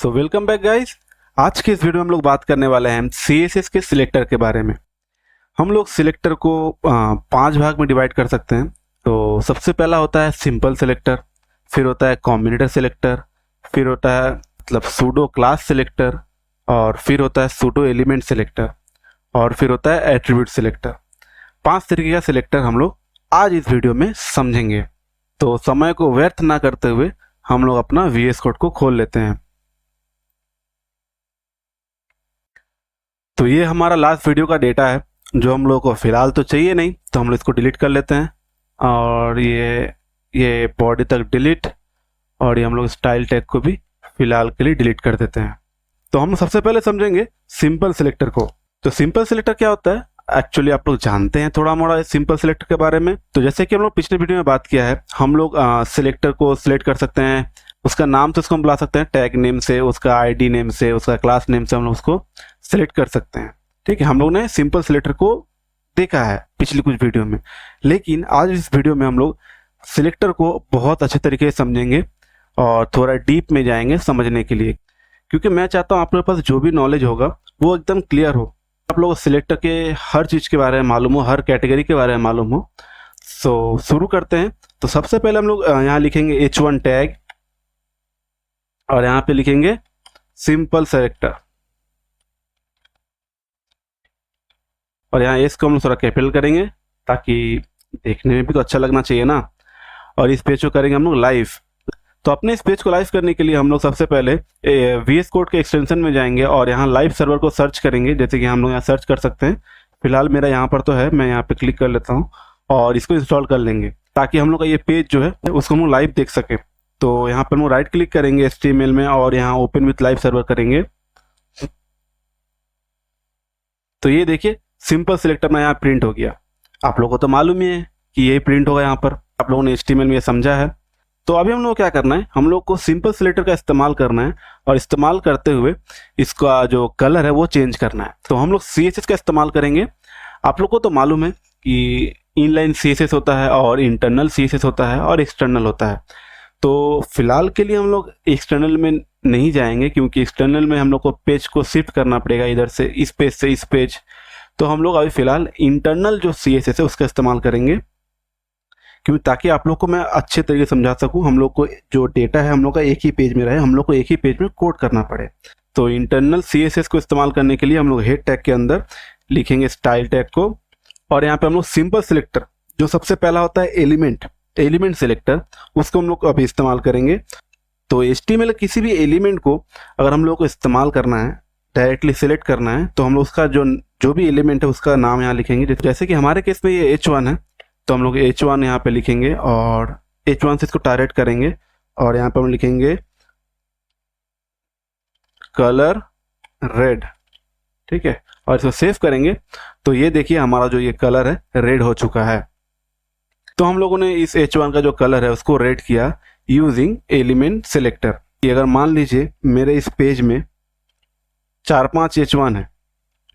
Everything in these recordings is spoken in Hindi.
So welcome back guys. आज के इस वीडियो में हम लोग बात करने वाले हैं CSS के सिलेक्टर के बारे में। हम लोग सिलेक्टर को 5 भाग में डिवाइड कर सकते हैं। तो सबसे पहला होता है सिंपल सिलेक्टर, फिर होता है कॉम्बिनेटर सिलेक्टर, फिर होता है मतलब सूडो क्लास सिलेक्टर, और फिर होता है सूडो एलिमेंट सिलेक्टर, और फिर होता है एट्रीब्यूट सिलेक्टर। 5 तरीके का सिलेक्टर हम लोग आज इस वीडियो में समझेंगे। तो समय को व्यर्थ ना करते हुए हम लोग अपना VS कोड को खोल लेते हैं। तो ये हमारा लास्ट वीडियो का डेटा है जो हम लोग को फिलहाल तो चाहिए नहीं, तो हम लोग इसको डिलीट कर लेते हैं। और ये बॉडी तक डिलीट, और ये हम लोग स्टाइल टैग को भी फिलहाल के लिए डिलीट कर देते हैं। तो हम सबसे पहले समझेंगे सिंपल सिलेक्टर को। तो सिंपल सिलेक्टर क्या होता है, एक्चुअली आप लोग जानते हैं थोड़ा मोड़ा सिंपल सिलेक्टर के बारे में। तो जैसे कि हम लोग पिछले वीडियो में बात किया है, हम लोग सिलेक्टर को सिलेक्ट कर सकते हैं, उसका नाम तो उसको हम बुला सकते हैं टैग नेम से, उसका आईडी नेम से, उसका क्लास नेम से हम लोग उसको सिलेक्ट कर सकते हैं। ठीक है, हम लोग ने सिंपल सिलेक्टर को देखा है पिछली कुछ वीडियो में, लेकिन आज इस वीडियो में हम लोग सिलेक्टर को बहुत अच्छे तरीके से समझेंगे और थोड़ा डीप में जाएंगे समझने के लिए, क्योंकि मैं चाहता हूँ आप लोगों के पास जो भी नॉलेज होगा वो एकदम क्लियर हो, आप लोग सिलेक्टर के हर चीज़ के बारे में मालूम हो, हर कैटेगरी के बारे में मालूम हो। सो शुरू करते हैं। तो सबसे पहले हम लोग यहाँ लिखेंगे H1 टैग, और यहाँ पे लिखेंगे सिंपल सेलेक्टर, और यहाँ एस को हम लोग थोड़ा कैपिटल करेंगे ताकि देखने में भी तो अच्छा लगना चाहिए ना। और इस पेज को करेंगे हम लोग लाइव। तो अपने इस पेज को लाइव करने के लिए हम लोग सबसे पहले VS कोड के एक्सटेंशन में जाएंगे और यहाँ लाइव सर्वर को सर्च करेंगे। जैसे कि हम लोग यहाँ सर्च कर सकते हैं, फिलहाल मेरा यहाँ पर तो है, मैं यहाँ पे क्लिक कर लेता हूँ और इसको इंस्टॉल कर लेंगे ताकि हम लोग का ये पेज जो है उसको हम लोग लाइव देख सकें। तो यहाँ पर हम लोग राइट क्लिक करेंगे HTML में और यहाँ ओपन विथ लाइव सर्वर करेंगे। तो ये देखिए सिंपल सिलेक्टर में यहाँ प्रिंट हो गया। आप लोगों को तो मालूम ही है कि यही प्रिंट होगा, यहाँ पर आप लोगों ने HTML में ये समझा है। तो अभी हम लोग क्या करना है, हम लोग को सिंपल सिलेक्टर का इस्तेमाल करना है, और इस्तेमाल करते हुए इसका जो कलर है वो चेंज करना है। तो हम लोग CSS का इस्तेमाल करेंगे। आप लोग को तो मालूम है कि इनलाइन CSS होता है और इंटरनल CSS होता है और एक्सटर्नल होता है। तो फिलहाल के लिए हम लोग एक्सटर्नल में नहीं जाएंगे, क्योंकि एक्सटर्नल में हम लोग को पेज को शिफ्ट करना पड़ेगा, इधर से इस पेज से इस पेज। तो हम लोग अभी फिलहाल इंटरनल जो CSS है उसका इस्तेमाल करेंगे, क्योंकि ताकि आप लोग को मैं अच्छे तरीके से समझा सकूं, हम लोग को जो डेटा है हम लोग का एक ही पेज में रहे, हम लोग को एक ही पेज में कोड करना पड़े। तो इंटरनल CSS को इस्तेमाल करने के लिए हम लोग हेड टैग के अंदर लिखेंगे स्टाइल टैग को, और यहाँ पे हम लोग सिंपल सिलेक्टर जो सबसे पहला होता है एलिमेंट सिलेक्टर, उसको हम लोग अभी इस्तेमाल करेंगे। तो HTML किसी भी एलिमेंट को अगर हम लोग को इस्तेमाल करना है, डायरेक्टली सिलेक्ट करना है, तो हम लोग उसका जो भी एलिमेंट है उसका नाम यहाँ लिखेंगे। जैसे कि हमारे केस में ये H1 है, तो हम लोग H1 यहाँ पे लिखेंगे और H1 से इसको टारगेट करेंगे, और यहाँ पे हम लिखेंगे कलर रेड। ठीक है, और इसको सेव करेंगे। तो ये देखिए हमारा जो ये कलर है रेड हो चुका है। तो हम लोगों ने इस H1 का जो कलर है उसको रेड किया यूजिंग एलिमेंट सिलेक्टर। अगर मान लीजिए मेरे इस पेज में 4-5 H1 है,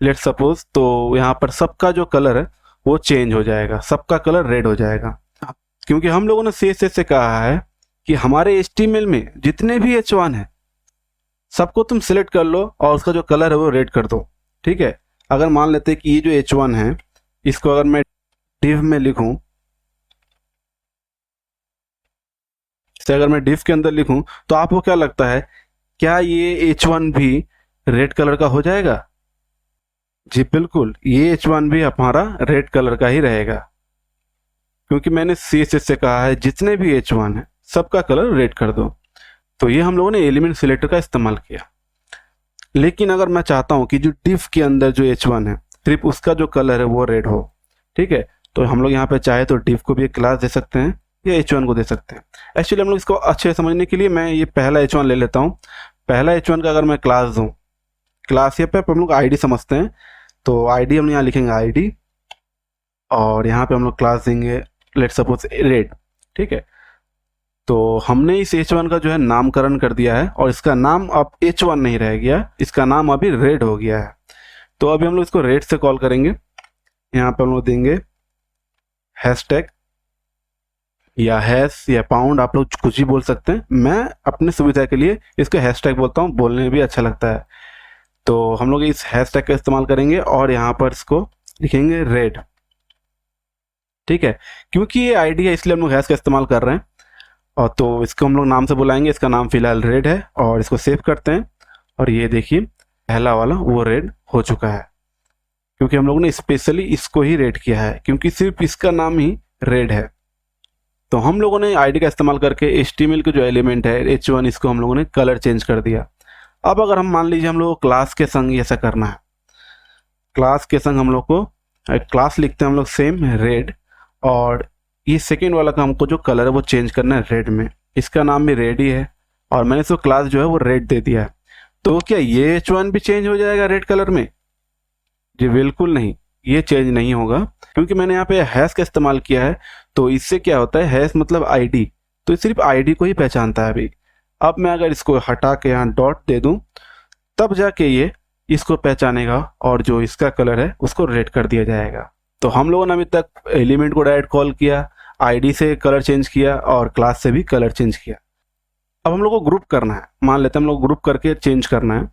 लेट सपोज, तो यहाँ पर सबका जो कलर है वो चेंज हो जाएगा, सबका कलर रेड हो जाएगा, क्योंकि हम लोगों ने CSS से कहा है कि हमारे HTML में जितने भी H1 है सबको तुम सिलेक्ट कर लो और उसका जो कलर है वो रेड कर दो। ठीक है, अगर मान लेते हैं कि ये जो H1 है इसको अगर मैं div में लिखूं, से अगर मैं div के अंदर लिखूं, तो आपको क्या लगता है, क्या ये H1 भी रेड कलर का हो जाएगा? जी बिल्कुल, ये H1 भी हमारा रेड कलर का ही रहेगा, क्योंकि मैंने CSS से कहा है जितने भी H1 है सबका कलर रेड कर दो। तो ये हम लोगों ने एलिमेंट सिलेक्टर का इस्तेमाल किया। लेकिन अगर मैं चाहता हूं कि जो div के अंदर जो H1 है सिर्फ उसका जो कलर है वो रेड हो, ठीक है, तो हम लोग यहाँ पे चाहे तो div को भी एक क्लास दे सकते हैं या H1 को दे सकते हैं। एक्चुअली हम लोग इसको अच्छे से समझने के लिए मैं ये पहला H1 ले लेता हूँ। पहला H1 का अगर मैं क्लास दूँ, क्लास ये पे हम लोग ID समझते हैं, तो ID हम यहाँ लिखेंगे ID, और यहाँ पे हम लोग क्लास देंगे लेट सपोज रेड। ठीक है, तो हमने इस H1 का जो है नामकरण कर दिया है, और इसका नाम अब H1 नहीं रह गया, इसका नाम अभी रेड हो गया है। तो अभी हम लोग इसको रेड से कॉल करेंगे। यहाँ पे हम लोग देंगे हैशटैग या हैश या पाउंड, आप लोग कुछ भी बोल सकते हैं। मैं अपने सुविधा के लिए इसको हैशटैग बोलता हूँ, बोलने में भी अच्छा लगता है। तो हम लोग इस हैशटैग का इस्तेमाल करेंगे और यहाँ पर इसको लिखेंगे रेड। ठीक है, क्योंकि ये आईडी है इसलिए हम लोग हैश का इस्तेमाल कर रहे हैं। और तो इसको हम लोग नाम से बुलाएंगे, इसका नाम फिलहाल रेड है और इसको सेव करते हैं। और ये देखिए पहला वाला वो रेड हो चुका है, क्योंकि हम लोगों ने स्पेशली इसको ही रेड किया है, क्योंकि सिर्फ इसका नाम ही रेड है। तो हम लोगों ने आईडी का इस्तेमाल करके HTML के जो एलिमेंट है H1, इसको हम लोगों ने कलर चेंज कर दिया। अब अगर हम मान लीजिए हम लोग क्लास के संग ऐसा करना है, क्लास के संग हम लोग को क्लास लिखते हैं हम लोग सेम रेड, और ये सेकेंड वाला का हमको जो कलर है वो चेंज करना है रेड में। इसका नाम भी रेड ही है और मैंने इसको क्लास जो है वो रेड दे दिया है। तो क्या ये H1 भी चेंज हो जाएगा रेड कलर में? जी बिल्कुल नहीं, ये चेंज नहीं होगा, क्योंकि मैंने यहाँ पे हैश का इस्तेमाल किया है। तो इससे क्या होता है, हैश मतलब आईडी, तो ये सिर्फ आईडी को ही पहचानता है अभी। अब मैं अगर इसको हटा के यहाँ डॉट दे दूं, तब जाके ये इसको पहचानेगा और जो इसका कलर है उसको रेड कर दिया जाएगा। तो हम लोगों ने अभी तक एलिमेंट को डायरेक्ट कॉल किया, आईडी से कलर चेंज किया और क्लास से भी कलर चेंज किया। अब हम लोग को ग्रुप करना है, मान लेते हैं हम लोग ग्रुप करके चेंज करना है।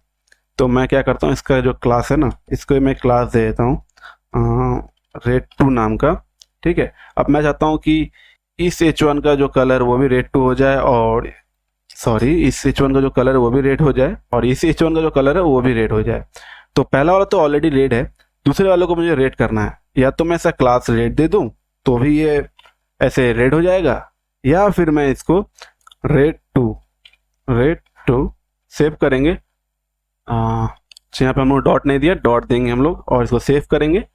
तो मैं क्या करता हूँ, इसका जो क्लास है ना, इसको मैं क्लास दे देता हूँ रेड2 नाम का। ठीक है, अब मैं चाहता हूँ कि इस H1 का जो कलर वो भी रेड2 हो जाए, और सॉरी इस H1 का जो कलर है वो भी रेड हो जाए, और इस H1 का जो कलर है वो भी रेड हो जाए। तो पहला वाला तो ऑलरेडी रेड है, दूसरे वाले को मुझे रेड करना है। या तो मैं ऐसा क्लास रेड दे दूँ तो भी ये ऐसे रेड हो जाएगा, या फिर मैं इसको रेड2 सेव करेंगे। यहाँ पे हम लोग डॉट नहीं दिया, डॉट देंगे हम लोग और इसको सेव करेंगे।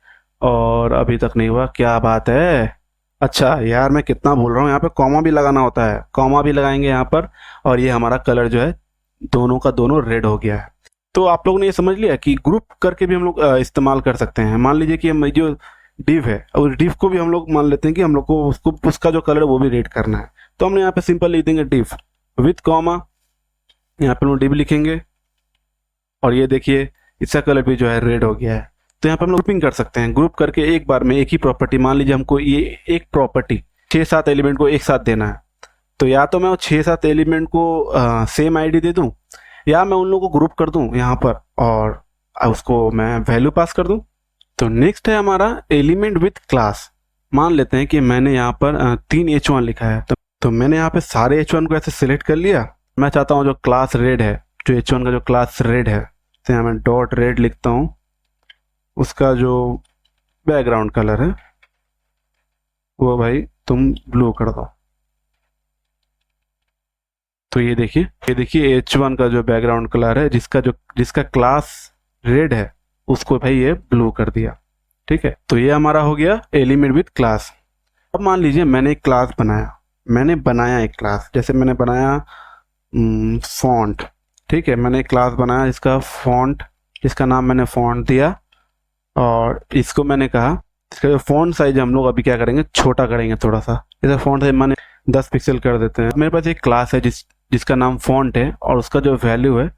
और अभी तक नहीं हुआ, क्या बात है। अच्छा यार मैं कितना बोल रहा हूँ, यहाँ पे कॉमा भी लगाना होता है, कॉमा भी लगाएंगे यहाँ पर, और ये हमारा कलर जो है दोनों का दोनों रेड हो गया है। तो आप लोगों ने ये समझ लिया कि ग्रुप करके भी हम लोग इस्तेमाल कर सकते हैं। मान लीजिए कि हम जो डिव है, और डिव को भी हम लोग मान लेते हैं कि हम लोग को उसका जो कलर है वो भी रेड करना है। तो हमने यहाँ पे सिंपल लिख देंगे डिव विथ कॉमा, यहाँ पे हम लोग डिव लिखेंगे और ये देखिए इसका कलर भी जो है रेड हो गया है। तो यहाँ पे हम लोग ग्रुपिंग कर सकते हैं, ग्रुप करके एक बार में एक ही प्रॉपर्टी, मान लीजिए हमको ये एक प्रॉपर्टी 6-7 एलिमेंट को एक साथ देना है। तो या तो मैं वो 6-7 एलिमेंट को सेम आईडी दे दूं, या मैं उन लोगों को ग्रुप कर दूं यहाँ पर और उसको मैं वैल्यू पास कर दूं। तो नेक्स्ट है हमारा एलिमेंट विथ क्लास। मान लेते हैं कि मैंने यहाँ पर 3 H1 लिखा है, तो मैंने यहाँ पे सारे H1 को ऐसे सिलेक्ट कर लिया। मैं चाहता हूँ जो क्लास रेड है, जो H1 का जो क्लास रेड है, तो यहाँ मैं डॉट रेड लिखता हूँ, उसका जो बैकग्राउंड कलर है वो भाई तुम ब्लू कर दो। तो ये देखिए H1 का जो बैकग्राउंड कलर है, जिसका क्लास रेड है, उसको भाई ये ब्लू कर दिया। ठीक है, तो ये हमारा हो गया एलिमेंट विथ क्लास। अब मान लीजिए मैंने एक क्लास बनाया, एक क्लास, जैसे मैंने बनाया फॉन्ट। ठीक है, मैंने एक क्लास बनाया इसका फॉन्ट, जिसका नाम मैंने फॉन्ट दिया, और इसको मैंने कहा इसका जो फॉन्ट साइज हम लोग अभी क्या करेंगे, छोटा करेंगे थोड़ा सा। इसका फॉन्ट साइज मैंने 10 पिक्सल कर देते हैं। मेरे पास एक क्लास है जिसका नाम फॉन्ट है, और उसका जो वैल्यू है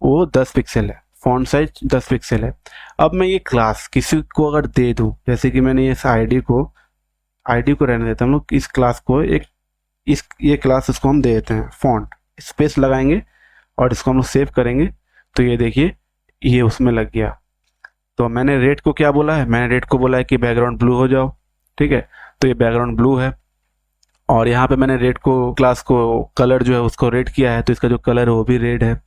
वो 10 पिक्सल है, फॉन्ट साइज 10 पिक्सल है। अब मैं ये क्लास किसी को अगर दे दूं, जैसे कि मैंने इस आईडी को रहने देता हम लोग, इस क्लास को ये क्लास इसको हम दे देते हैं फॉन्ट, स्पेस लगाएंगे और इसको हम लोग सेव करेंगे। तो ये देखिए ये उसमें लग गया। तो मैंने रेड को क्या बोला है, मैंने रेड को बोला है कि बैकग्राउंड ब्लू हो जाओ। ठीक है, तो ये बैकग्राउंड ब्लू है, और यहाँ पे मैंने रेड को क्लास को कलर जो है उसको रेड किया है, तो इसका जो कलर है वो भी रेड है।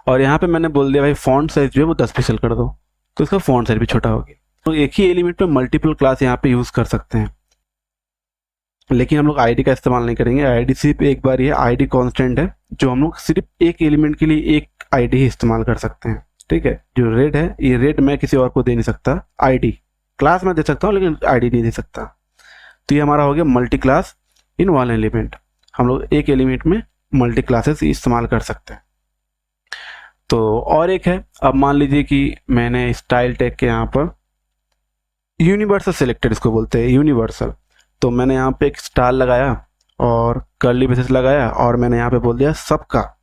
और यहाँ पे मैंने बोल दिया भाई फॉन्ट साइज जो है वो 10 पिक्सल कर दो, तो इसका फॉन्ट साइज भी छोटा हो गया। तो एक ही एलिमेंट में मल्टीपल क्लास यहाँ पे यूज कर सकते हैं, लेकिन हम लोग आईडी का इस्तेमाल नहीं करेंगे। आईडी सिर्फ एक बार, ये आईडी कांस्टेंट है, जो हम लोग सिर्फ एक एलिमेंट के लिए एक आईडी ही इस्तेमाल कर सकते हैं। ठीक है, जो रेड है, ये रेड मैं किसी और को दे नहीं सकता, आईडी क्लास में दे सकता हूँ लेकिन आईडी नहीं दे सकता। तो ये हमारा हो गया multi class in one element. हम लोग एक एलिमेंट में मल्टी क्लासेस इस्तेमाल कर सकते हैं। तो और एक है, अब मान लीजिए कि मैंने स्टाइल टैग के यहाँ पर यूनिवर्सल सिलेक्टेड, इसको बोलते हैं यूनिवर्सल। तो मैंने यहाँ पे एक स्टार लगाया और कर्ली ब्रेसेस लगाया, और मैंने यहाँ पे बोल दिया सबका।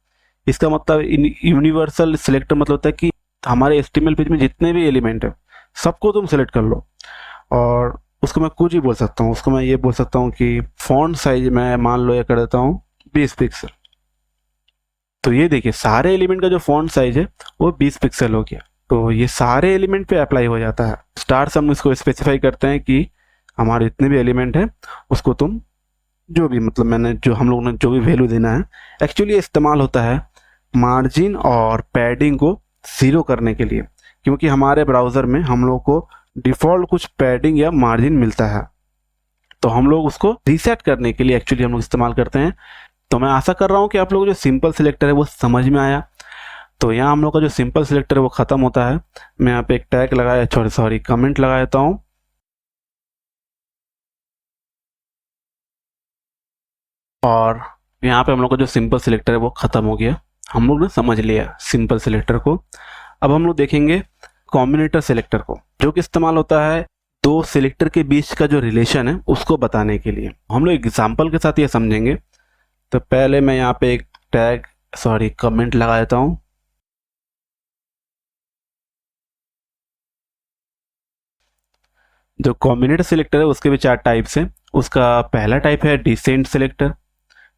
इसका मतलब यूनिवर्सल सिलेक्टर मतलब होता है कि हमारे HTML पेज में जितने भी एलिमेंट है सबको तुम सेलेक्ट कर लो। और उसको मैं कुछ ही बोल सकता हूँ, उसको मैं ये बोल सकता हूँ कि फॉन्ट साइज मैं मान लो ये कर देता हूँ 20 पिक्सल। तो ये देखिए सारे एलिमेंट का जो फॉन्ट साइज है वो 20 पिक्सल हो गया। तो ये सारे एलिमेंट पे अप्लाई हो जाता है। स्टार से हम इसको स्पेसिफाई करते हैं कि हमारे जितने भी एलिमेंट है उसको तुम जो भी मतलब मैंने जो हम लोगों ने जो भी वैल्यू देना है, एक्चुअली ये इस्तेमाल होता है मार्जिन और पैडिंग को ज़ीरो करने के लिए, क्योंकि हमारे ब्राउज़र में हम लोग को डिफ़ॉल्ट कुछ पैडिंग या मार्जिन मिलता है, तो हम लोग उसको रीसेट करने के लिए एक्चुअली हम लोग इस्तेमाल करते हैं। तो मैं आशा कर रहा हूँ कि आप लोग जो सिंपल सिलेक्टर है वो समझ में आया। तो यहाँ हम लोग का जो सिंपल सिलेक्टर है वो ख़त्म होता है। मैं यहाँ पे एक टैग लगाया, सॉरी कमेंट लगा देता हूँ, और यहाँ पे हम लोग का जो सिंपल सिलेक्टर है वो ख़त्म हो गया। हम लोग ने समझ लिया सिंपल सिलेक्टर को। अब हम लोग देखेंगे कॉम्बिनेटर सिलेक्टर को, जो कि इस्तेमाल होता है दो सिलेक्टर के बीच का जो रिलेशन है उसको बताने के लिए। हम लोग एग्जाम्पल के साथ ये समझेंगे। तो पहले मैं यहाँ पे एक कमेंट लगा देता हूँ। जो कॉम्बिनेटर सिलेक्टर है उसके भी 4 टाइप्स हैं। उसका पहला टाइप है डिसेंट सिलेक्टर,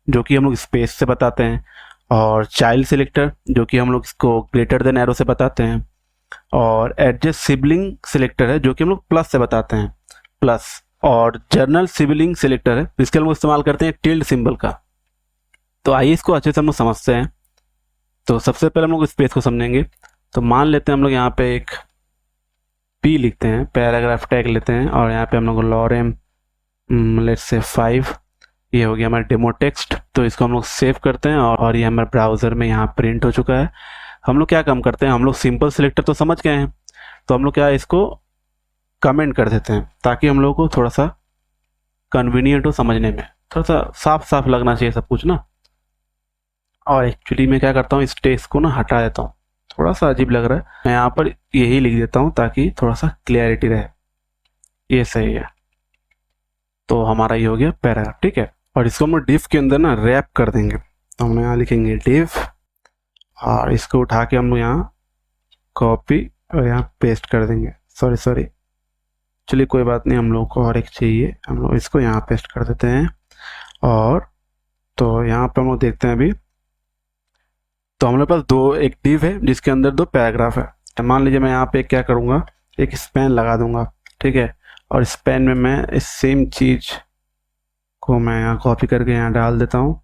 जो कि हम लोग स्पेस से बताते हैं, और चाइल्ड सिलेक्टर जो कि हम लोग इसको ग्रेटर देन एरो से बताते हैं, और एडजस्ट सिबलिंग सिलेक्टर है जो कि हम लोग प्लस से बताते हैं, प्लस, और जर्नल सिबलिंग सिलेक्टर है जिसके हम लोग इस्तेमाल करते हैं टिल्ड सिंबल का। तो आइए इसको अच्छे से हम लोग समझते हैं। तो सबसे पहले हम लोग स्पेस को समझेंगे। तो मान लेते हैं हम लोग यहाँ पे एक पी लिखते हैं, पैराग्राफ टैग लेते हैं, और यहाँ पे हम लोग लॉरेम लेट्स से 5, ये हो गया हमारा डेमो टेक्स्ट। तो इसको हम लोग सेव करते हैं, और ये हमारे ब्राउज़र में यहाँ प्रिंट हो चुका है। हम लोग क्या काम करते हैं, हम लोग सिंपल सिलेक्टर तो समझ गए हैं, तो हम लोग क्या इसको कमेंट कर देते हैं ताकि हम लोग को थोड़ा सा कन्वीनियंट हो समझने में, थोड़ा सा साफ साफ लगना चाहिए सब कुछ ना। और एक्चुअली मैं क्या करता हूँ, इस टेक्स्ट को ना हटा देता हूँ, थोड़ा सा अजीब लग रहा है। मैं यहाँ पर यही लिख देता हूँ ताकि थोड़ा सा क्लियरिटी रहे। ये सही है। तो हमारा ये हो गया पैराग्राफ, ठीक है। और इसको हम डिफ के अंदर ना रैप कर देंगे। तो हम यहाँ लिखेंगे डिफ, और इसको उठा के हम लोग यहाँ कॉपी और यहाँ पेस्ट कर देंगे। सॉरी चलिए कोई बात नहीं, हम लोग को और एक चाहिए, हम लोग इसको यहाँ पेस्ट कर देते हैं। और तो यहाँ पे हम लोग देखते हैं अभी, तो हमारे पास एक डिव है जिसके अंदर 2 पैराग्राफ है। तो मान लीजिए मैं यहाँ पे क्या करूँगा, एक स्पैन लगा दूंगा, ठीक है। और स्पैन में मैं इस सेम चीज़ को मैं यहाँ कॉपी करके यहाँ डाल देता हूँ।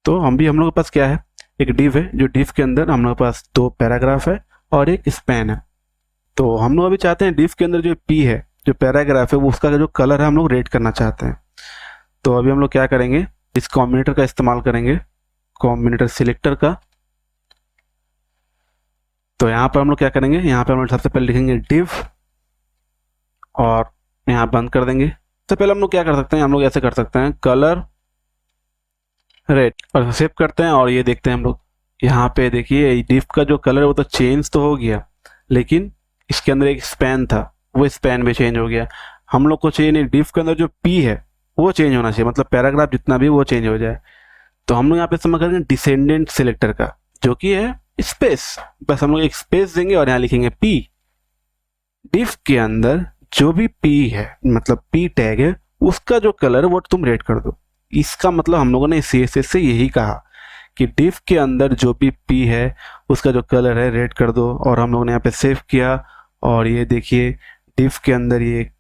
तो हम लोग के पास क्या है, एक डिव है, जो डिव के अंदर हम लोग के पास 2 पैराग्राफ है और एक स्पैन है। तो हम लोग अभी चाहते हैं डिव के अंदर जो पी है, जो पैराग्राफ है, वो उसका जो कलर है हम लोग रेड करना चाहते हैं। तो अभी हम लोग क्या करेंगे, इस कॉम्बिनेटर का इस्तेमाल करेंगे, कॉम्बिनेटर सिलेक्टर का। तो यहाँ पर हम लोग क्या करेंगे, यहाँ पे हम लोग सबसे पहले लिखेंगे डिव, और यहाँ बंद कर देंगे। तो पहले हम लोग क्या कर सकते हैं, हम लोग ऐसे कर सकते हैं कलर रेड, और सेव करते हैं, और ये देखते हैं हम लोग यहाँ पे देखिए डिव का जो कलर है वो तो चेंज तो हो गया, लेकिन इसके अंदर एक स्पैन था, वो स्पैन भी चेंज हो गया। हम लोग को चाहिए नहीं, डिव के अंदर जो पी है वो चेंज होना चाहिए, मतलब पैराग्राफ जितना भी वो चेंज हो जाए। तो हम लोग यहाँ पे इस्तेमाल करेंगे डिसेंडेंट सिलेक्टर का, जो कि है स्पेस। बस हम लोग एक स्पेस देंगे और यहाँ लिखेंगे पी। डिव के अंदर जो भी पी है, मतलब पी टैग है, उसका जो कलर है वो तुम रेड कर दो। इसका मतलब हम लोगों ने CSS से यही कहा कि डिव के अंदर जो भी पी है उसका जो कलर है रेड कर दो। और हम लोगों ने यहाँ पे सेव किया, और ये देखिए डिव के अंदर ये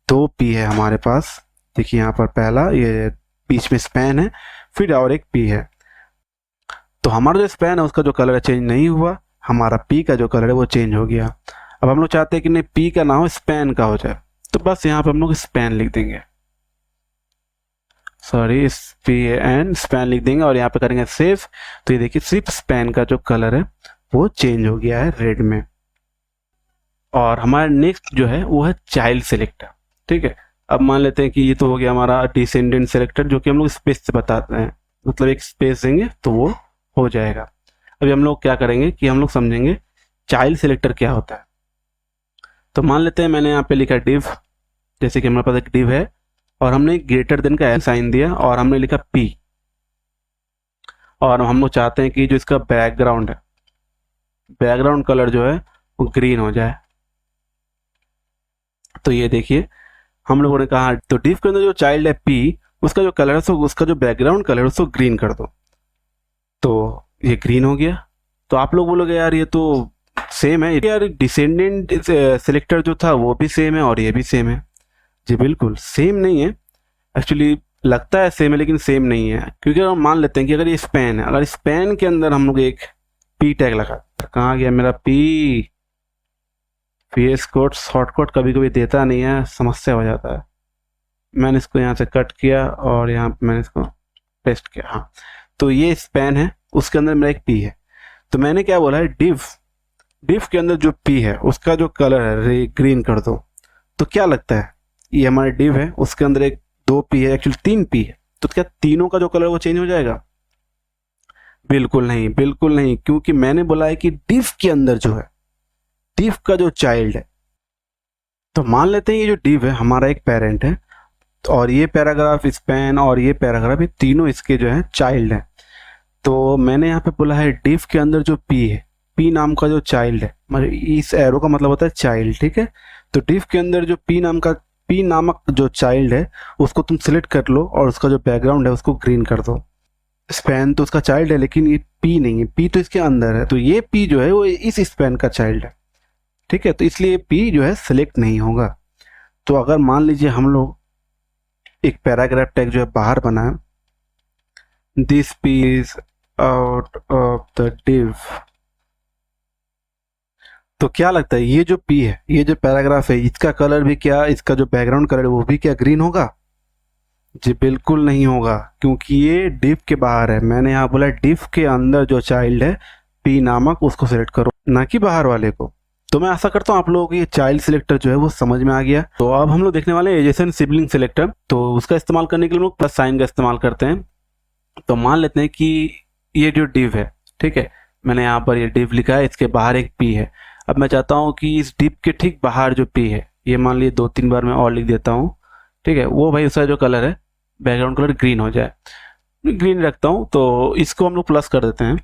2 पी है हमारे पास। देखिए यहाँ पर पहला ये बीच में स्पैन है, फिर और एक पी है। तो हमारा जो स्पैन है उसका जो कलर है चेंज नहीं हुआ, हमारा पी का जो कलर है वो चेंज हो गया। अब हम लोग चाहते हैं कि नहीं पी का ना हो, स्पैन का हो जाए, तो बस यहाँ पे हम लोग स्पैन लिख देंगे, सॉरी स्पैन लिख देंगे, और यहाँ पे करेंगे सेव। तो ये देखिए सिर्फ स्पैन का जो कलर है वो चेंज हो गया है रेड में। और हमारा नेक्स्ट जो है वो है चाइल्ड सिलेक्टर, ठीक है। अब मान लेते हैं कि ये तो हो गया हमारा डिसेंडेंट सिलेक्टर, जो कि हम लोग स्पेस से बताते हैं, मतलब एक स्पेस देंगे तो वो हो जाएगा। अभी हम लोग क्या करेंगे कि हम लोग समझेंगे चाइल्ड सिलेक्टर क्या होता है। तो मान लेते हैं मैंने यहाँ पे लिखा डिव, जैसे कि हमारे पास एक डिव है, और हमने ग्रेटर देन का एल साइन दिया, और हमने लिखा पी, और हम लोग चाहते हैं कि जो इसका बैकग्राउंड है, बैकग्राउंड कलर जो है वो ग्रीन हो जाए। तो ये देखिए हम लोगों ने कहा तो div के अंदर जो चाइल्ड है p, उसका जो कलर है उसका जो बैकग्राउंड कलर है उसको ग्रीन कर दो, तो ये ग्रीन हो गया। तो आप लोग बोलोगे यार ये तो सेम है यार, डिसेंडेंट सिलेक्टर जो था वो भी सेम है और ये भी सेम है। जी बिल्कुल सेम नहीं है, एक्चुअली लगता है सेम है लेकिन सेम नहीं है, क्योंकि हम मान लेते हैं कि अगर ये स्पैन है, अगर स्पैन के अंदर हम लोग एक पी टैग लगा, तो कहाँ गया मेरा पी, VS कोड शॉर्टकट कभी कभी देता नहीं है, समस्या हो जाता है। मैंने इसको यहाँ से कट किया और यहाँ पे मैंने इसको पेस्ट किया। हाँ, तो ये स्पैन है, उसके अंदर मेरा एक पी है। तो मैंने क्या बोला है, डिव के अंदर जो पी है उसका जो कलर है ग्रीन कर दो। तो क्या लगता है, ये हमारा डिव है, उसके अंदर एक 2 पी है, एक्चुअली 3 पी है, तो क्या तीनों का जो कलर वो चेंज हो जाएगा? बिल्कुल नहीं, बिल्कुल नहीं, क्योंकि मैंने बोला है कि डिव के अंदर जो है, डिव का जो चाइल्ड है, तो मान लेते हैं ये जो डिव है हमारा एक पेरेंट है, और ये पैराग्राफ स्पैन और ये पैराग्राफ, ये तीनों इसके जो है चाइल्ड है। तो मैंने यहाँ पे बोला है डिव के अंदर जो पी है, पी नाम का जो चाइल्ड है, मतलब इस एरो का मतलब होता है चाइल्ड, ठीक है। तो डिव के अंदर जो पी नामक जो चाइल्ड है उसको तुम सिलेक्ट कर लो और उसका जो बैकग्राउंड है उसको ग्रीन कर दो। स्पैन तो उसका चाइल्ड है लेकिन ये पी नहीं है, पी तो इसके अंदर है, तो ये पी जो है वो इस स्पैन का चाइल्ड है, ठीक है। तो इसलिए पी जो है सिलेक्ट नहीं होगा। तो अगर मान लीजिए हम लोग एक पैराग्राफ टैग जो है बाहर बनाए, this P is out of the div, तो क्या लगता है ये जो पी है, ये जो पैराग्राफ है, इसका कलर भी क्या, इसका जो बैकग्राउंड कलर है वो भी क्या ग्रीन होगा? जी बिल्कुल नहीं होगा, क्योंकि ये डिव के बाहर है। मैंने यहाँ बोला डिव के अंदर जो चाइल्ड है पी नामक, उसको सिलेक्ट करो, ना कि बाहर वाले को। तो मैं आशा करता हूँ आप लोगों को ये चाइल्ड सिलेक्टर जो है वो समझ में आ गया। तो अब हम लोग देखने वाले हैं एडजेसेंट सिबलिंग सिलेक्टर। तो उसका इस्तेमाल करने के लिए हम लोग प्लस साइन का इस्तेमाल करते हैं। तो मान लेते हैं कि ये जो डिव है, ठीक है, मैंने यहाँ पर ये डिव लिखा है, इसके बाहर एक पी है। अब मैं चाहता हूँ कि इस डिव के ठीक बाहर जो पी है, ये मान लीजिए 2-3 बार मैं और लिख देता हूँ, ठीक है, वो भाई उसका जो कलर है बैकग्राउंड कलर ग्रीन हो जाए, ग्रीन रखता हूँ। तो इसको हम लोग प्लस कर देते हैं,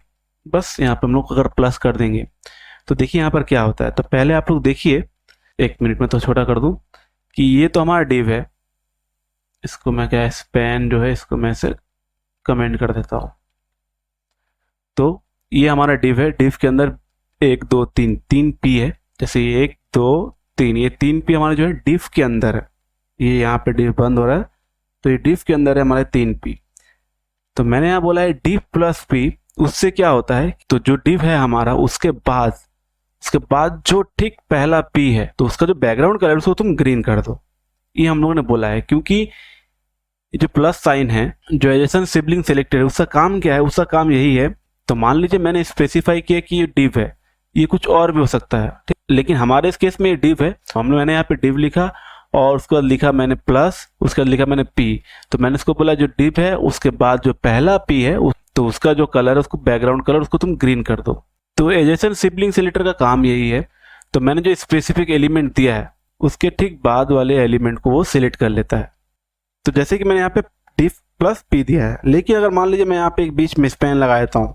बस यहाँ पर हम लोग अगर प्लस कर देंगे तो देखिए यहाँ पर क्या होता है। तो पहले आप लोग देखिए, 1 मिनट में तो छोटा कर दूं, कि ये तो हमारा डिव है, इसको मैं क्या स्पैन जो है इसको मैं से कमेंट कर देता हूँ। तो ये हमारा डिव है, डिव के अंदर 1 2 3 पी है, जैसे 1 2 3, ये 3 पी हमारे जो है डिव के अंदर है। ये यहाँ पे डिव बंद हो रहा है, तो ये डिव के अंदर है हमारे 3 पी। तो मैंने यहाँ बोला है डिव प्लस पी, उससे क्या होता है, तो जो डिव है हमारा उसके बाद जो ठीक पहला पी है, तो उसका जो बैकग्राउंड कलर उसको तुम ग्रीन कर दो। ये हम लोगों ने बोला है, क्योंकि जो प्लस साइन है, जो एडजेसेंट सिबलिंग सिलेक्टर है, उसका काम क्या है, उसका काम यही है। तो मान लीजिए मैंने स्पेसिफाई किया कि ये डिव है, ये कुछ और भी हो सकता है, ठीक, लेकिन हमारे इस केस में ये डिव है, तो मैंने यहाँ पे डिव लिखा और उसके बाद लिखा मैंने प्लस, उसके बाद लिखा मैंने पी। तो मैंने इसको बोला जो डिव है उसके बाद जो पहला पी है तो उसका जो कलर है, उसको बैकग्राउंड कलर उसको तुम ग्रीन कर दो। तो एडजेसेंट सिबलिंग सिलेक्टर का काम यही है। तो मैंने जो स्पेसिफिक एलिमेंट दिया है उसके ठीक बाद वाले एलिमेंट को वो सिलेक्ट कर लेता है। तो जैसे कि मैंने यहाँ पे डिव प्लस पी दिया है, लेकिन अगर मान लीजिए मैं यहाँ पे एक बीच में स्पैन लगा देता हूँ,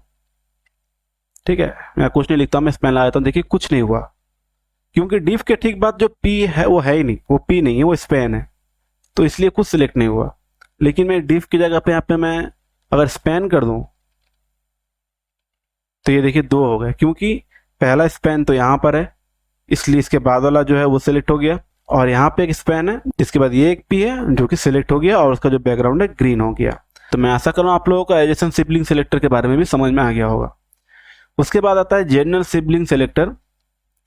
ठीक है, मैं कुछ नहीं लिखता हूँ, मैं स्पैन लगा देता हूँ, देखिए कुछ नहीं हुआ, क्योंकि डिव के ठीक बाद जो पी है वो है ही नहीं, वो पी नहीं है, वो स्पैन है, तो इसलिए कुछ सिलेक्ट नहीं हुआ। लेकिन मैं डिव की जगह पे यहाँ पे मैं अगर स्पैन कर दूं तो ये देखिए 2 हो गए, क्योंकि पहला स्पैन तो यहाँ पर है, इसलिए इसके बाद वाला जो है वो सिलेक्ट हो गया, और यहाँ पे एक स्पैन है जिसके बाद ये एक पी है जो कि सिलेक्ट हो गया और उसका जो बैकग्राउंड है ग्रीन हो गया। तो मैं आशा कर रहा हूँ आप लोगों को एडजेसेंट सिबलिंग सिलेक्टर के बारे में भी समझ में आ गया होगा। उसके बाद आता है जनरल सिबलिंग सिलेक्टर।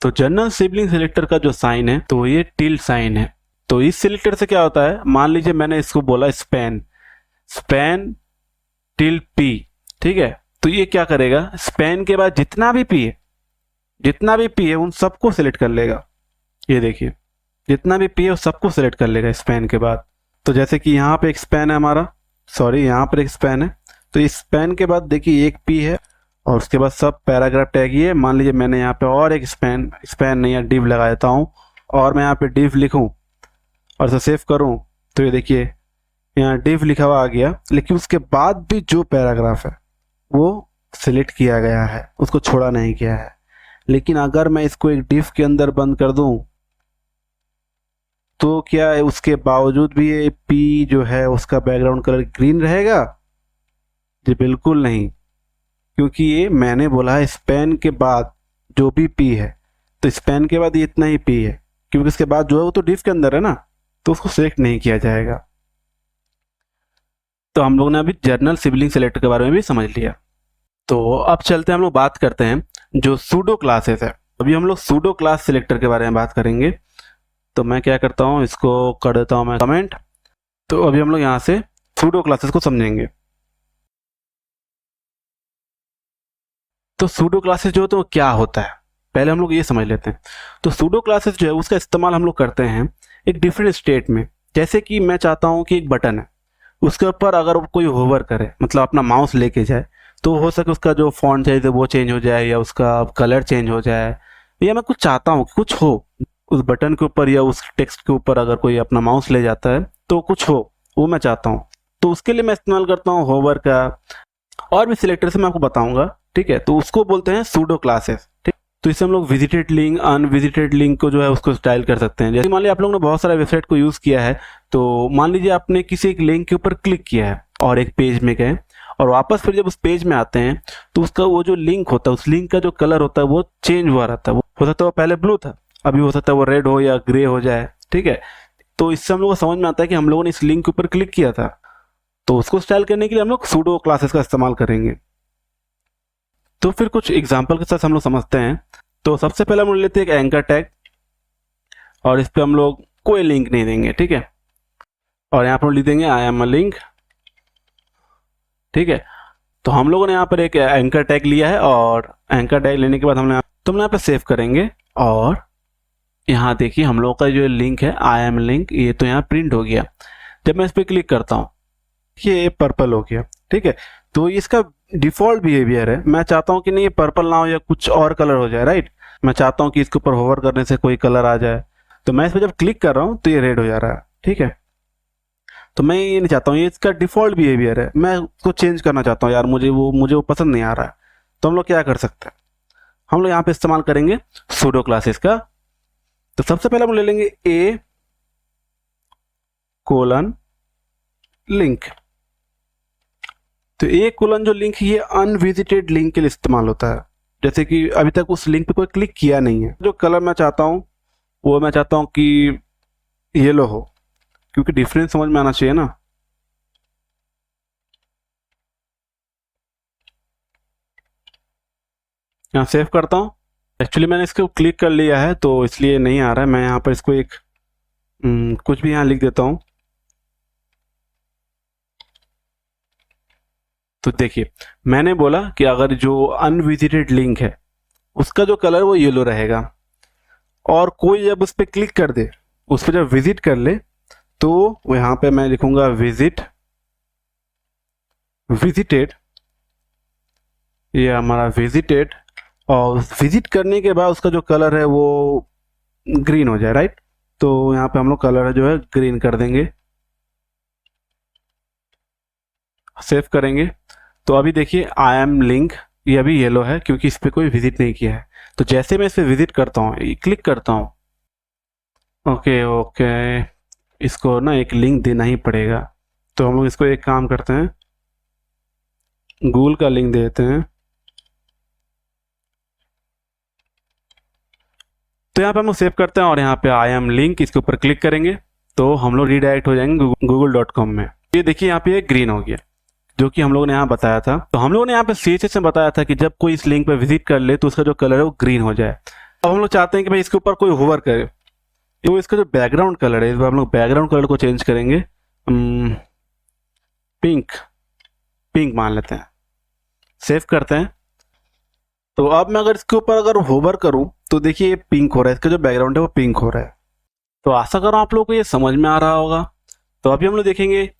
तो जनरल सिबलिंग सिलेक्टर का जो साइन है तो ये टिल्ड साइन है। तो इस सिलेक्टर से क्या होता है, मान लीजिए मैंने इसको बोला स्पैन टिल पी, ठीक है, तो ये क्या करेगा, स्पैन के बाद जितना भी पी है उन सबको सिलेक्ट कर लेगा। ये देखिए जितना भी पी है उस सबको सिलेक्ट कर लेगा स्पैन के बाद। तो जैसे कि यहाँ पे एक स्पैन है हमारा, यहाँ पर एक स्पैन है, तो इस स्पैन के बाद देखिए एक पी है और उसके बाद सब पैराग्राफ टैग ही है। मान लीजिए मैंने यहाँ पे और एक स्पैन नहीं है, डिव लगा देता हूँ और मैं यहाँ पे डिव लिखूँ और इसे सेव करूँ, तो ये देखिए यहाँ डिव लिखा हुआ आ गया, लेकिन उसके बाद भी जो पैराग्राफ है वो सिलेक्ट किया गया है, उसको छोड़ा नहीं गया है। लेकिन अगर मैं इसको एक डिव के अंदर बंद कर दूं तो क्या है उसके बावजूद भी ये पी जो है उसका बैकग्राउंड कलर ग्रीन रहेगा? जी बिल्कुल नहीं, क्योंकि ये मैंने बोला है स्पैन के बाद जो भी पी है, तो स्पैन के बाद ये इतना ही पी है, क्योंकि इसके बाद जो है वो तो डिफ के अंदर है ना, तो उसको सेलेक्ट नहीं किया जाएगा। तो हम लोग ने अभी जर्नल सिबलिंग सेलेक्टर के बारे में भी समझ लिया। तो अब चलते हैं, हम लोग बात करते हैं जो सूडो क्लासेस है। अभी हम लोग सूडो क्लास सिलेक्टर के बारे में बात करेंगे। तो मैं क्या करता हूँ, इसको कर देता हूँ मैं कमेंट। तो अभी हम लोग यहाँ से सूडो क्लासेस को समझेंगे। तो सूडो क्लासेस जो तो क्या होता है, पहले हम लोग ये समझ लेते हैं। तो सूडो क्लासेस जो है उसका इस्तेमाल हम लोग करते हैं एक डिफरेंट स्टेट में। जैसे कि मैं चाहता हूँ कि एक बटन है, उसके ऊपर अगर कोई होवर करे, मतलब अपना माउस लेके जाए, तो हो सके उसका जो फॉन्ट चाहिए वो चेंज हो जाए, या उसका कलर चेंज हो जाए, या मैं कुछ चाहता हूँ कि कुछ हो उस बटन के ऊपर या उस टेक्स्ट के ऊपर, अगर कोई अपना माउस ले जाता है तो कुछ हो, वो मैं चाहता हूँ। तो उसके लिए मैं इस्तेमाल करता हूँ होवर का, और भी सिलेक्टर से मैं आपको बताऊंगा, ठीक है। तो उसको बोलते हैं सूडो क्लासेस, ठीक। तो इससे हम लोग विजिटेड लिंक, अनविजिटेड लिंक को जो है उसको स्टाइल कर सकते हैं। जैसे मान लीजिए आप लोगों ने बहुत सारा वेबसाइट को यूज किया है, तो मान लीजिए आपने किसी एक लिंक के ऊपर क्लिक किया है और एक पेज में गए, और वापस फिर जब उस पेज में आते हैं तो उसका वो जो लिंक होता है, उस लिंक का जो कलर होता है वो चेंज हुआ रहता है। वो हो सकता है वो पहले ब्लू था, अभी हो सकता है वो रेड हो या ग्रे हो जाए, ठीक है। तो इससे हम लोग को समझ में आता है कि हम लोगों ने इस लिंक के ऊपर क्लिक किया था। तो उसको स्टाइल करने के लिए हम लोग सूडो क्लासेस का इस्तेमाल करेंगे। तो फिर कुछ एग्जाम्पल के साथ हम लोग समझते हैं। तो सबसे पहले हम लोग लेते हैं एक एंकर टैग, और इस पर हम लोग कोई लिंक नहीं देंगे, ठीक है। और यहाँ पर लिख देंगे आई एम अ लिंक, ठीक है। तो हम लोगों ने यहाँ पर एक एंकर टैग लिया है, और एंकर टैग लेने के बाद हमने यहाँ पे सेव करेंगे। और यहाँ देखिए हम लोग का जो लिंक है आई एम लिंक, ये तो यहाँ प्रिंट हो गया। जब मैं इस पर क्लिक करता हूँ ये पर्पल हो गया, ठीक है। तो इसका डिफॉल्ट बिहेवियर है। मैं चाहता हूँ कि नहीं ये पर्पल ना हो या कुछ और कलर हो जाए, राइट। मैं चाहता हूँ कि इसके ऊपर होवर करने से कोई कलर आ जाए। तो मैं इस पर जब क्लिक कर रहा हूँ तो ये रेड हो जा रहा है, ठीक है। तो मैं ये नहीं चाहता हूँ, ये इसका डिफॉल्ट बिहेवियर है, मैं उसको चेंज करना चाहता हूँ यार, मुझे वो पसंद नहीं आ रहा है। तो हम लोग क्या कर सकते हैं, हम लोग यहाँ पे इस्तेमाल करेंगे सूडो क्लासेस का। तो सबसे पहले हम ले लेंगे ए कोलन लिंक। तो ए कोलन जो लिंक है ये अनविजिटेड लिंक के लिए इस्तेमाल होता है। जैसे कि अभी तक उस लिंक पे कोई क्लिक किया नहीं है। जो कलर मैं चाहता हूँ वो मैं चाहता हूँ कि येलो हो, क्योंकि डिफरेंस समझ में आना चाहिए ना। यहाँ सेव करता हूँ। एक्चुअली मैंने इसको क्लिक कर लिया है तो इसलिए नहीं आ रहा है। मैं यहाँ पर इसको एक कुछ भी यहाँ लिख देता हूँ। तो देखिए मैंने बोला कि अगर जो अनविजिटेड लिंक है उसका जो कलर वो येलो रहेगा, और कोई जब उस पर क्लिक कर दे, उस पर जब विजिट कर ले, तो यहाँ पे मैं लिखूंगा विजिटेड, ये हमारा विजिटेड, और विजिट करने के बाद उसका जो कलर है वो ग्रीन हो जाए, राइट। तो यहाँ पे हम लोग कलर जो है ग्रीन कर देंगे, सेव करेंगे। तो अभी देखिए आई एम लिंक ये अभी येलो है क्योंकि इस पर कोई विजिट नहीं किया है। तो जैसे मैं इस पर विजिट करता हूँ, क्लिक करता हूँ, ओके ओके, इसको ना एक लिंक देना ही पड़ेगा। तो हम लोग इसको एक काम करते हैं, गूगल का लिंक देते हैं। तो यहाँ पे हम लोग सेव करते हैं, और यहाँ पे आई एम लिंक इसके ऊपर क्लिक करेंगे तो हम लोग रीडायरेक्ट हो जाएंगे google.com में। ये देखिए यहाँ पे ग्रीन हो गया, जो कि हम लोगों ने यहाँ बताया था। तो हम लोगों ने यहाँ पे CSS में बताया था कि जब कोई इस लिंक पे विजिट कर ले तो उसका जो कलर है वो ग्रीन हो जाए। अब हम लोग चाहते हैं कि भाई इसके ऊपर कोई होवर करे, तो इसका जो बैकग्राउंड कलर है, इस बार हम लोग बैकग्राउंड कलर को चेंज करेंगे, पिंक पिंक मान लेते हैं, सेव करते हैं। तो अब मैं अगर इसके ऊपर अगर होवर करूं तो देखिए ये पिंक हो रहा है, इसका जो बैकग्राउंड है वो पिंक हो रहा है। तो आशा कर रहा हूं आप लोगों को ये समझ में आ रहा होगा। तो अभी हम लोग देखेंगे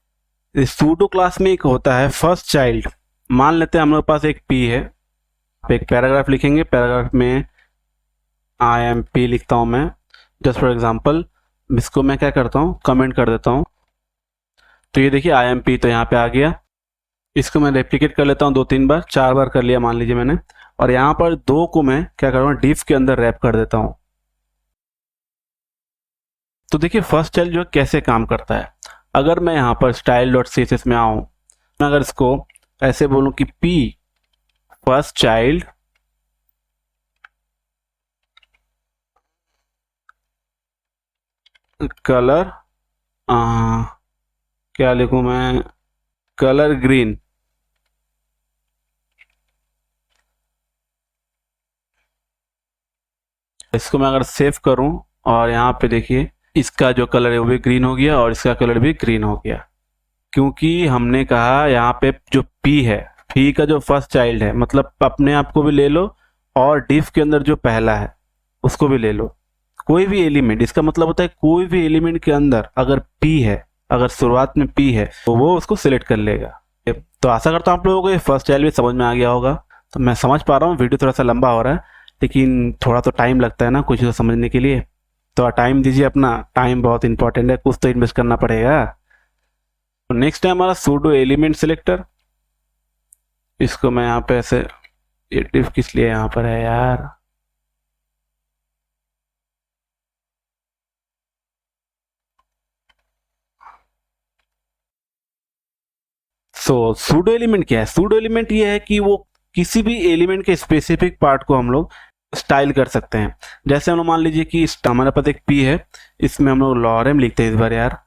सूडो क्लास में एक होता है फर्स्ट चाइल्ड। मान लेते हैं हम लोग के पास एक पी है, एक पैराग्राफ लिखेंगे, पैराग्राफ में आई एम पी लिखता हूं मैं, जस्ट फॉर एग्जांपल। इसको मैं क्या करता हूं, कमेंट कर देता हूं। तो ये देखिए आई एम पी तो यहाँ पे आ गया। इसको मैं रेप्लिकेट कर लेता हूँ 2-3 बार, 4 बार कर लिया मान लीजिए मैंने। और यहाँ पर 2 को मैं क्या करूँगा, डिफ के अंदर रैप कर देता हूँ। तो देखिए फर्स्ट चाइल्ड जो है कैसे काम करता है। अगर मैं यहाँ पर style dot C S S में आऊँ, मैं अगर इसको ऐसे बोलूँ कि पी फर्स्ट चाइल्ड कलर, क्या लिखूं मैं, कलर ग्रीन, इसको मैं अगर सेव करूं और यहाँ पे देखिए इसका जो कलर है वो भी ग्रीन हो गया और इसका कलर भी ग्रीन हो गया, क्योंकि हमने कहा यहाँ पे जो पी है, पी का जो फर्स्ट चाइल्ड है, मतलब अपने आप को भी ले लो और डिफ के अंदर जो पहला है उसको भी ले लो, कोई भी एलिमेंट, इसका मतलब होता है कोई भी एलिमेंट के अंदर अगर पी है, अगर शुरुआत में पी है तो वो उसको सिलेक्ट कर लेगा। तो आशा करता हूँ आप लोगों को ये फर्स्ट चाइल्ड भी समझ में आ गया होगा। तो मैं समझ पा रहा हूँ वीडियो थोड़ा सा लंबा हो रहा है, लेकिन थोड़ा तो टाइम लगता है ना कुछ तो समझने के लिए, तो टाइम दीजिए अपना, टाइम बहुत इंपॉर्टेंट है, कुछ तो इन्वेस्ट करना पड़ेगा। तो नेक्स्ट है हमारा सूडो एलिमेंट सिलेक्टर। इसको मैं यहाँ पे ऐसे, ये डिफ किस लिए यहाँ पर है यार, सूडो एलिमेंट क्या है? सूडो एलिमेंट ये है कि वो किसी भी एलिमेंट के स्पेसिफिक पार्ट को हम लोग स्टाइल कर सकते हैं। जैसे हम लोग मान लीजिए कि हमारे पास एक पी है, इसमें हम लोग लॉरेम लिखते हैं इस बार यार,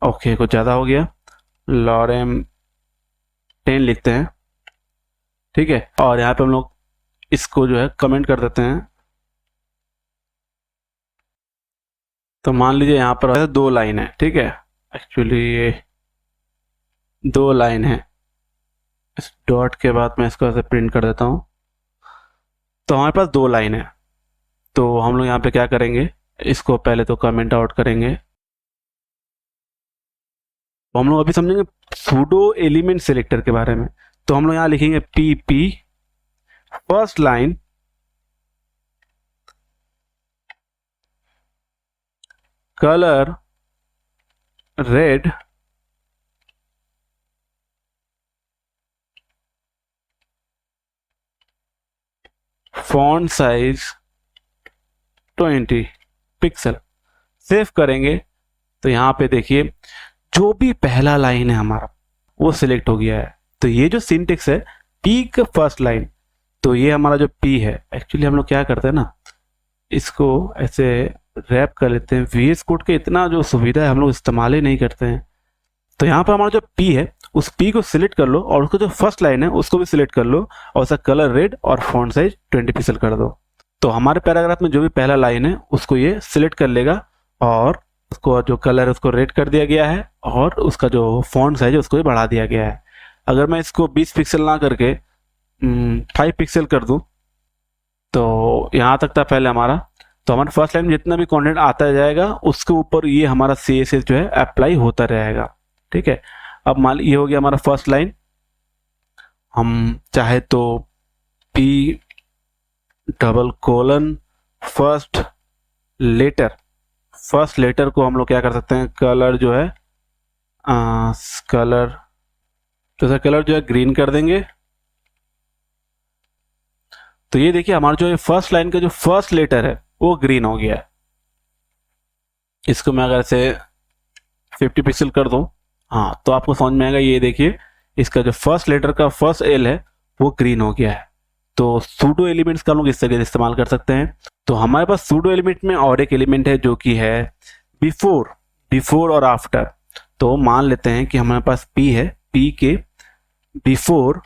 ओके कुछ ज़्यादा हो गया, लॉरेम 10 लिखते हैं, ठीक है। और यहाँ पे हम लोग इसको जो है कमेंट कर देते हैं। तो मान लीजिए यहाँ पर 2 लाइन है, ठीक है, एक्चुअली ये 2 लाइन है, इस डॉट के बाद मैं इसको ऐसे प्रिंट कर देता हूँ। तो हमारे पास 2 लाइन है, तो हम लोग यहाँ पे क्या करेंगे, इसको पहले तो कमेंट आउट करेंगे। तो हम लोग अभी समझेंगे सूडो एलिमेंट सिलेक्टर के बारे में। तो हम लोग यहाँ लिखेंगे P P first line colour red font size 20 pixel, save करेंगे। तो यहाँ पे देखिए जो भी पहला लाइन है हमारा वो सिलेक्ट हो गया है। तो ये जो सिंटेक्स है पी का फर्स्ट लाइन, तो ये हमारा जो पी है, एक्चुअली हम लोग क्या करते हैं ना, इसको ऐसे रैप कर लेते हैं। वीएस कोड के इतना जो सुविधा है हम लोग इस्तेमाल ही नहीं करते हैं। तो यहाँ पर हमारा जो पी है उस पी को सिलेक्ट कर लो और उसको जो फर्स्ट लाइन है उसको भी सिलेक्ट कर लो और उसका कलर रेड और फॉन्ट साइज 20 पिक्सल कर दो। तो हमारे पैराग्राफ में जो भी पहला लाइन है उसको ये सिलेक्ट कर लेगा और उसको जो कलर है उसको रेड कर दिया गया है और उसका जो फॉन्ट साइज है उसको भी बढ़ा दिया गया है। अगर मैं इसको 20 पिक्सल ना करके 5 पिक्सल कर दूं, तो यहाँ तक था पहले हमारा। तो हमारे फर्स्ट लाइन में जितना भी कंटेंट आता जाएगा उसके ऊपर ये हमारा CSS जो है अप्लाई होता रहेगा, ठीक है। अब मान ये हो गया हमारा फर्स्ट लाइन। हम चाहे तो P double colon first letter को हम लोग क्या कर सकते हैं, कलर जो है कलर, तो सर कलर जो है ग्रीन कर देंगे। तो ये देखिए हमारा जो फर्स्ट लाइन का जो फर्स्ट लेटर है वो ग्रीन हो गया है। इसको मैं अगर से 50 पिक्सल कर दूं, हाँ, तो आपको समझ में आएगा। ये देखिए इसका जो फर्स्ट लेटर का फर्स्ट एल है वो ग्रीन हो गया है। तो सूडो एलिमेंट्स का हम लोग इस तरीके से इस्तेमाल कर सकते हैं। तो हमारे पास सूडो एलिमेंट में और एक एलिमेंट है जो कि है बिफोर और आफ्टर। तो मान लेते हैं कि हमारे पास पी है, पी के बिफोर,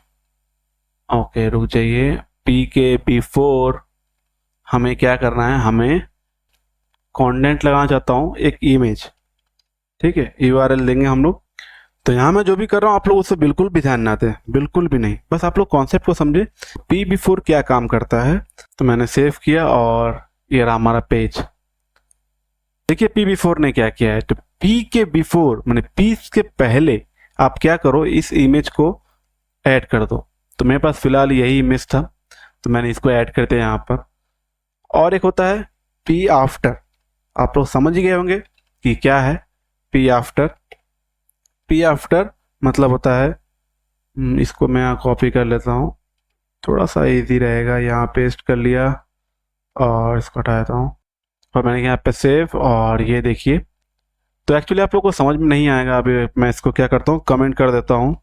ओके रुक जाइए, पी के बिफोर हमें क्या करना है, हमें कंटेंट लगाना चाहता हूँ एक इमेज, ठीक है, URL देंगे हम लोग। तो यहाँ मैं जो भी कर रहा हूँ आप लोग उससे बिल्कुल भी ध्यान ना दें, बिल्कुल भी नहीं, बस आप लोग कॉन्सेप्ट को समझे पी बिफोर क्या काम करता है। तो मैंने सेव किया और ये रहा हमारा पेज। देखिए पी बिफोर ने क्या किया है, तो पी के बिफोर मैंने पी के पहले आप क्या करो, इस इमेज को ऐड कर दो। तो मेरे पास फिलहाल यही इमेज था तो मैंने इसको ऐड करते हैं यहाँ पर। और एक होता है पी आफ्टर, आप लोग समझ गए होंगे कि क्या है पी आफ्टर। पी आफ्टर मतलब होता है, इसको मैं यहाँ कॉपी कर लेता हूँ, थोड़ा सा इजी रहेगा, यहाँ पेस्ट कर लिया और इसको हटा देता हूँ और मैंने यहाँ पे सेव। और ये देखिए तो एक्चुअली आप लोग को समझ में नहीं आएगा। अभी मैं इसको क्या करता हूँ, कमेंट कर देता हूँ।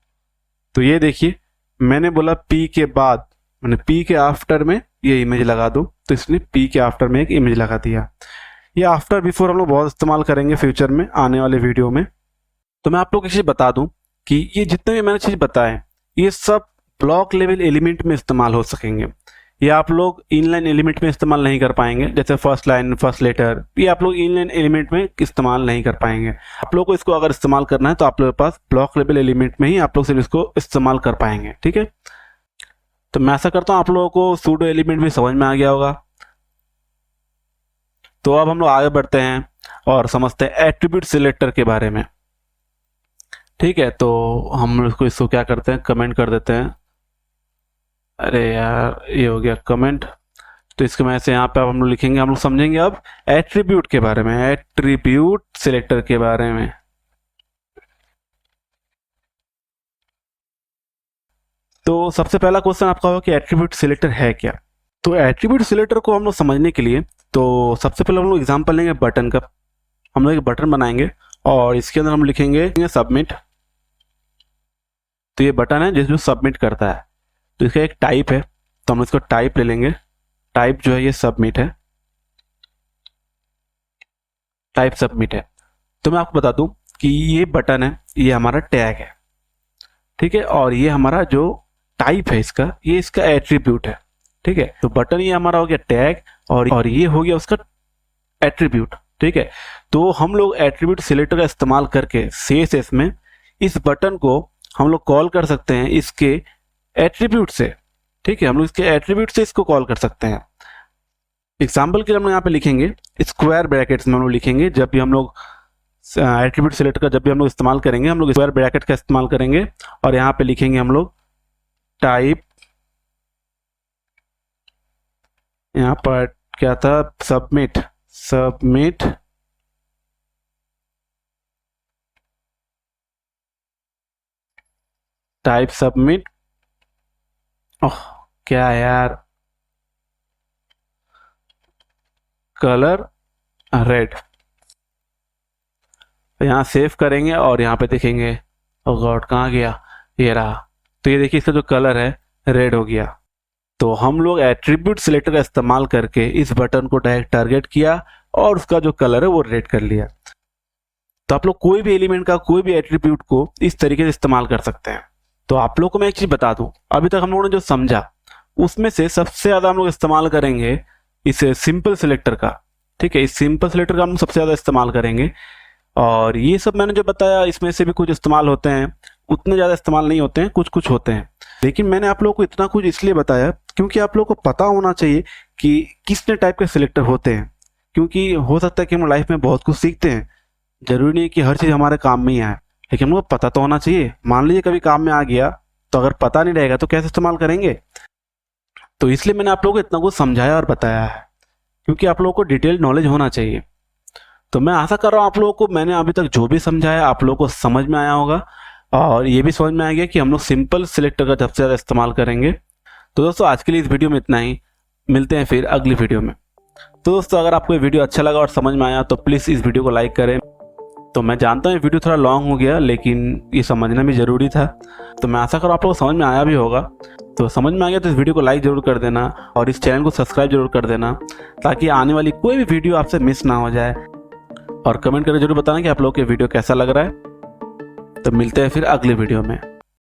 तो ये देखिए, मैंने बोला पी के बाद, मैंने पी के आफ्टर में ये इमेज लगा दो, तो इसने पी के आफ्टर में एक इमेज लगा दिया। ये आफ्टर बिफोर हम लोग बहुत इस्तेमाल करेंगे फ्यूचर में आने वाले वीडियो में। तो मैं आप लोग को एक चीज़ बता दूं कि ये जितने भी मैंने चीज़ बताए ये सब ब्लॉक लेवल एलिमेंट में इस्तेमाल हो सकेंगे। ये आप लोग इनलाइन एलिमेंट में इस्तेमाल नहीं कर पाएंगे, जैसे फर्स्ट लाइन, फर्स्ट लेटर, ये आप लोग इनलाइन एलिमेंट में इस्तेमाल नहीं कर पाएंगे। आप लोग को इसको अगर इस्तेमाल करना है तो आप लोगों के पास ब्लॉक लेवल एलिमेंट में ही आप लोग सिर्फ इसको इस्तेमाल कर पाएंगे, ठीक है। तो मैं ऐसा करता हूँ आप लोगों को सूडो एलिमेंट भी समझ में आ गया होगा। तो अब हम लोग आगे बढ़ते हैं और समझते हैं एट्रीब्यूट सिलेक्टर के बारे में, ठीक है। तो हम इसको क्या करते हैं, कमेंट कर देते हैं। अरे यार, ये हो गया कमेंट। तो इसके में से यहाँ पे अब हम लोग लिखेंगे, हम लोग समझेंगे अब एट्रीब्यूट के बारे में, एट्रीब्यूट सिलेक्टर के बारे में। तो सबसे पहला क्वेश्चन आपका होगा कि एट्रीब्यूट सिलेक्टर है क्या। तो एट्रीब्यूट सिलेक्टर को हम लोग समझने के लिए तो सबसे पहले हम लोग एग्जांपल लेंगे बटन का। हम लोग एक बटन बनाएंगे और इसके अंदर हम लिखेंगे सबमिट। तो ये बटन है जो सबमिट करता है, तो इसका एक टाइप है, तो हम इसको टाइप ले लेंगे। टाइप जो है ये सबमिट है, टाइप सबमिट है। तो मैं आपको बता दूं कि ये बटन है, ये हमारा टैग है, ठीक है। और ये हमारा जो टाइप है इसका, ये इसका एट्रीब्यूट है, ठीक है। तो बटन ये हमारा हो गया टैग और ये हो गया उसका एट्रीब्यूट, ठीक है। तो हम लोग एट्रीब्यूट सिलेक्टर का इस्तेमाल करके CSS में इस बटन को हम लोग कॉल कर सकते हैं इसके एट्रीब्यूट से, ठीक है। हम लोग इसके एट्रीब्यूट से इसको कॉल कर सकते हैं। एग्जाम्पल के लिए हम लोग यहाँ पे लिखेंगे स्क्वायर ब्रैकेट्स में हम लोग लिखेंगे। जब भी हम लोग एट्रीब्यूट सिलेक्टर का जब भी हम लोग इस्तेमाल करेंगे, हम लोग स्क्वायर ब्रैकेट का इस्तेमाल करेंगे और यहाँ पे लिखेंगे हम लोग टाइप, यहाँ पर क्या था, सबमिट, सबमिट टाइप सबमिट। ओह क्या यार, कलर रेड। यहाँ सेव करेंगे और यहाँ पे देखेंगे, ओ गॉड कहाँ गया, ये रहा। तो ये देखिए इसका जो कलर है रेड हो गया। तो हम लोग एट्रीब्यूट सिलेक्टर का इस्तेमाल करके इस बटन को डायरेक्ट टारगेट किया और उसका जो कलर है वो रेड कर लिया। तो आप लोग कोई भी एलिमेंट का, कोई भी एट्रीब्यूट को इस तरीके से इस्तेमाल कर सकते हैं। तो आप लोग को मैं एक चीज बता दूं, अभी तक हम लोगों ने जो समझा उसमें से सबसे ज्यादा हम लोग इस्तेमाल करेंगे इस सिंपल सिलेक्टर का, ठीक है। इस सिंपल सिलेक्टर का हम सबसे ज्यादा इस्तेमाल करेंगे। और ये सब मैंने जो बताया इसमें से भी कुछ इस्तेमाल होते हैं, उतने ज़्यादा इस्तेमाल नहीं होते हैं, कुछ कुछ होते हैं। लेकिन मैंने आप लोगों को इतना कुछ इसलिए बताया क्योंकि आप लोगों को पता होना चाहिए कि किस टाइप के सिलेक्टर होते हैं। क्योंकि हो सकता है कि हम लाइफ में बहुत कुछ सीखते हैं, जरूरी नहीं कि हर चीज़ हमारे काम में ही आए, लेकिन हम लोग पता तो होना चाहिए। मान लीजिए कभी काम में आ गया तो अगर पता नहीं रहेगा तो कैसे इस्तेमाल करेंगे। तो इसलिए मैंने आप लोगों को इतना कुछ समझाया और बताया है, क्योंकि आप लोगों को डिटेल नॉलेज होना चाहिए। तो मैं आशा कर रहा हूँ आप लोगों को मैंने अभी तक जो भी समझाया आप लोगों को समझ में आया होगा और ये भी समझ में आ गया कि हम लोग सिंपल सिलेक्टर का सबसे ज़्यादा इस्तेमाल करेंगे। तो दोस्तों आज के लिए इस वीडियो में इतना ही, मिलते हैं फिर अगली वीडियो में। तो दोस्तों अगर आपको ये वीडियो अच्छा लगा और समझ में आया तो प्लीज़ इस वीडियो को लाइक करें। तो मैं जानता हूँ ये वीडियो थोड़ा लॉन्ग हो गया, लेकिन ये समझना भी ज़रूरी था। तो मैं आशा करूँ आप लोगों को समझ में आया भी होगा। तो समझ में आ गया तो इस वीडियो को लाइक ज़रूर कर देना और इस चैनल को सब्सक्राइब जरूर कर देना, ताकि आने वाली कोई भी वीडियो आपसे मिस ना हो जाए। और कमेंट करके जरूर बताना कि आप लोगों को वीडियो कैसा लग रहा है। तो मिलते हैं फिर अगले वीडियो में।